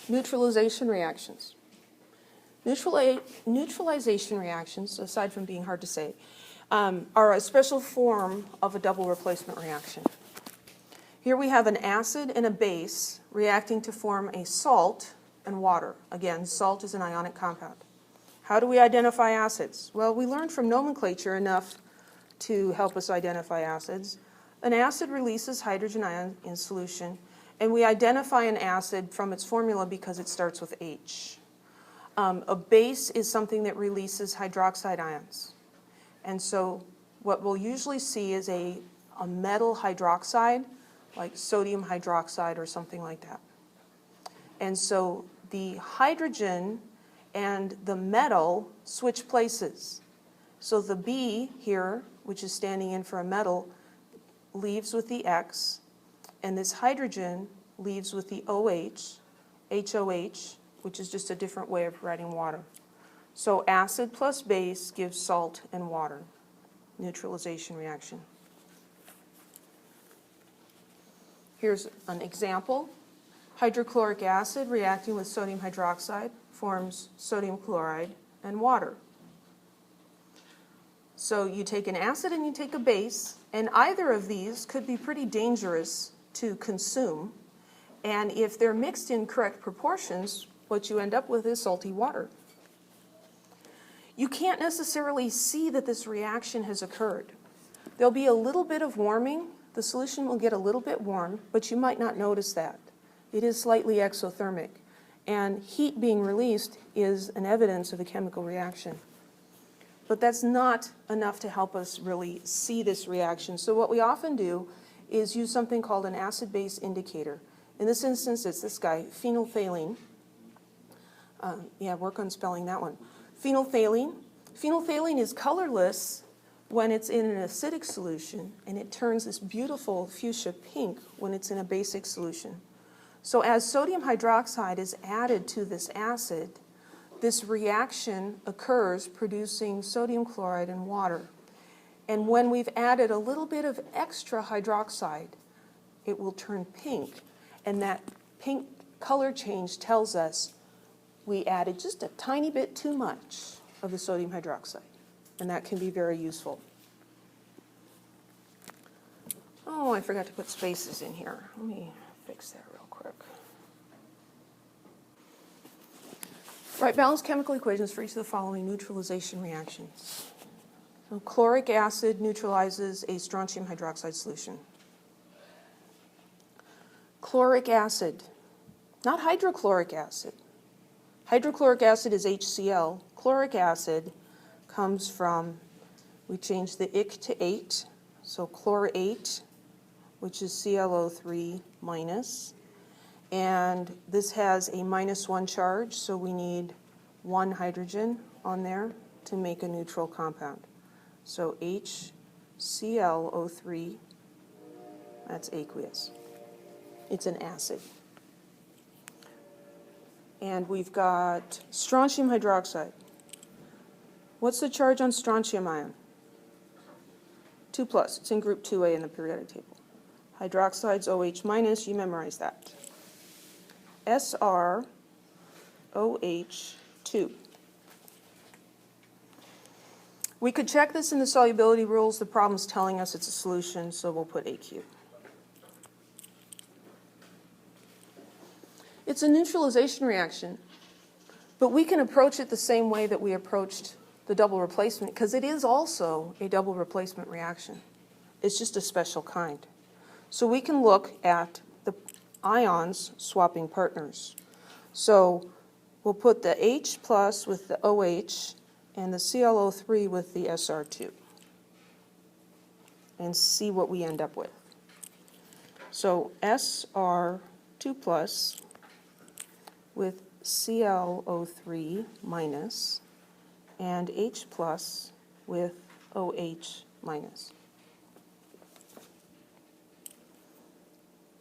Neutralization reactions. Neutralization reactions, aside from being hard to say, are a special form of a double replacement reaction. Here we have an acid and a base reacting to form a salt and water. Again, salt is an ionic compound. How do we identify acids? Well, we learned from nomenclature enough to help us identify acids. An acid releases hydrogen ion in solution, and we identify an acid from its formula because it starts with H. A base is something that releases hydroxide ions. And so what we'll usually see is a metal hydroxide, like sodium hydroxide or something like that. And so the hydrogen and the metal switch places. So the B here, which is standing in for a metal, leaves with the X, and this hydrogen leaves with the OH, HOH, which is just a different way of writing water. So acid plus base gives salt and water. Neutralization reaction. Here's an example. Hydrochloric acid reacting with sodium hydroxide forms sodium chloride and water. So you take an acid and you take a base, and either of these could be pretty dangerous to consume. And if they're mixed in correct proportions, what you end up with is salty water. You can't necessarily see that this reaction has occurred. There'll be a little bit of warming. The solution will get a little bit warm, but you might not notice that. It is slightly exothermic, and heat being released is an evidence of a chemical reaction. But that's not enough to help us really see this reaction. So what we often do is use something called an acid-base indicator. In this instance, it's this guy, phenolphthalein. Work on spelling that one. Phenolphthalein. Phenolphthalein is colorless when it's in an acidic solution, and it turns this beautiful fuchsia pink when it's in a basic solution. So as sodium hydroxide is added to this acid, this reaction occurs producing sodium chloride and water. And when we've added a little bit of extra hydroxide, it will turn pink. And that pink color change tells us we added just a tiny bit too much of the sodium hydroxide. And that can be very useful. Oh, I forgot to put spaces in here. Let me fix that real quick. Write balanced chemical equations for each of the following neutralization reactions. So chloric acid neutralizes a strontium hydroxide solution. Chloric acid, not hydrochloric acid. Hydrochloric acid is HCl. Chloric acid comes from, we change the ic to 8, so chlorate, which is ClO3 minus. And this has a -1 charge, so we need 1 hydrogen on there to make a neutral compound. So HClO3, that's aqueous. It's an acid. And we've got strontium hydroxide. What's the charge on strontium ion? 2+. It's in group 2A in the periodic table. Hydroxide's OH minus, you memorize that. SrOH2. We could check this in the solubility rules. The problem's telling us it's a solution, so we'll put AQ. It's a neutralization reaction, but we can approach it the same way that we approached the double replacement, because it is also a double replacement reaction. It's just a special kind. So we can look at the ions swapping partners. So we'll put the H plus with the OH and the ClO3 with the Sr2 and see what we end up with. So Sr2 plus with ClO3 minus and H plus with OH minus.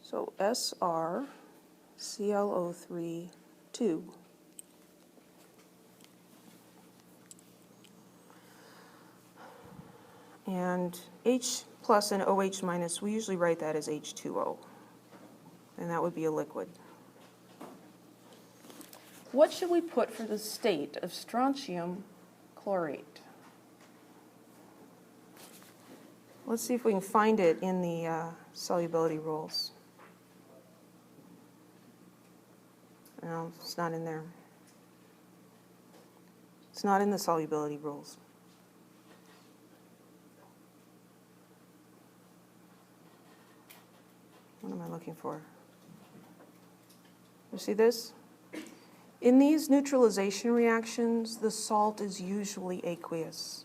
So Sr ClO3 2. And H plus and OH minus, we usually write that as H2O. And that would be a liquid. What should we put for the state of strontium chlorate? Let's see if we can find it in the solubility rules. No, it's not in there. It's not in the solubility rules. What am I looking for? You see this? In these neutralization reactions, the salt is usually aqueous.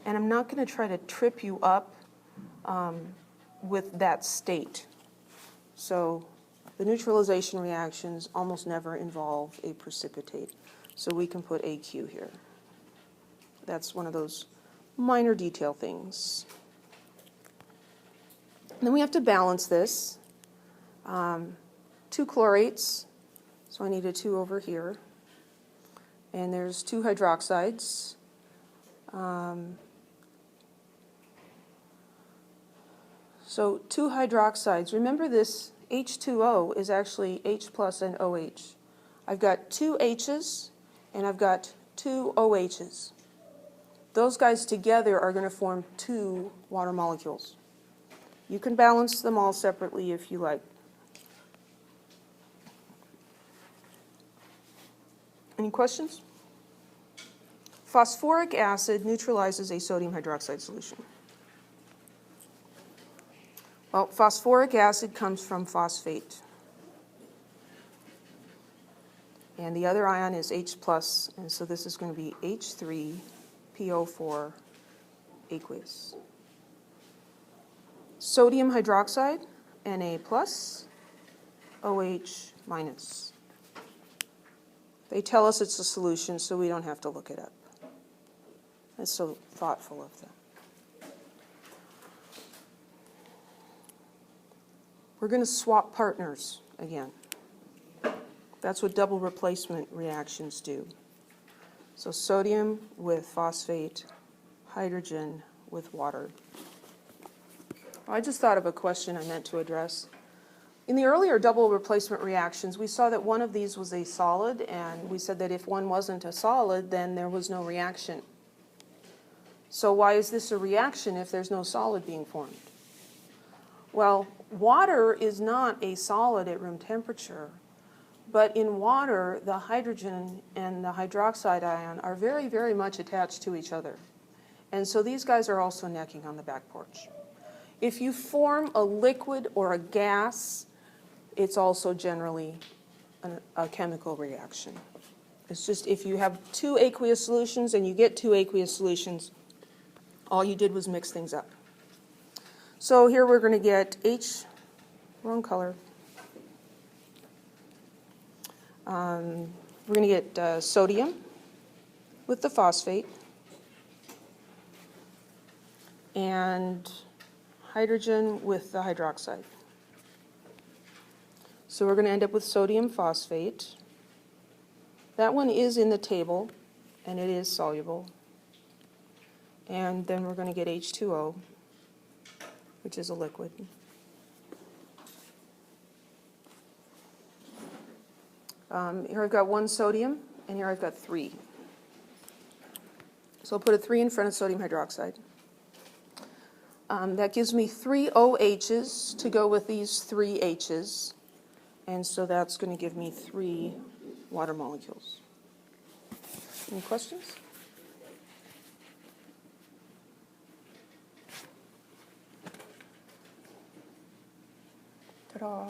And I'm not going to try to trip you up with that state. So the neutralization reactions almost never involve a precipitate. So we can put AQ here. That's one of those minor detail things. And then we have to balance this. 2 chlorates, so I need a 2 over here. And there's 2 hydroxides. So 2 hydroxides. Remember, this H2O is actually H plus and OH. I've got 2 H's and I've got 2 OH's. Those guys together are going to form 2 water molecules. You can balance them all separately if you like. Any questions? Phosphoric acid neutralizes a sodium hydroxide solution. Well, phosphoric acid comes from phosphate. And the other ion is H plus, and so this is going to be H3PO4 aqueous. Sodium hydroxide, Na plus, OH minus. They tell us it's a solution, so we don't have to look it up. That's so thoughtful of them. We're going to swap partners again. That's what double replacement reactions do. So sodium with phosphate, hydrogen with water. I just thought of a question I meant to address. In the earlier double replacement reactions, we saw that one of these was a solid, and we said that if one wasn't a solid, then there was no reaction. So why is this a reaction if there's no solid being formed? Well, water is not a solid at room temperature, but in water, the hydrogen and the hydroxide ion are very, very much attached to each other. And so these guys are also necking on the back porch. If you form a liquid or a gas, it's also generally a chemical reaction. It's just if you have 2 aqueous solutions and you get 2 aqueous solutions, all you did was mix things up. So here we're going to get wrong color. We're going to get sodium with the phosphate and hydrogen with the hydroxide. So we're going to end up with sodium phosphate. That one is in the table, and it is soluble. And then we're going to get H2O, which is a liquid. Here I've got 1 sodium, and here I've got 3. So I'll put a 3 in front of sodium hydroxide. That gives me 3 OH's to go with these 3 H's. And so that's going to give me 3 water molecules. Any questions? Ta-da.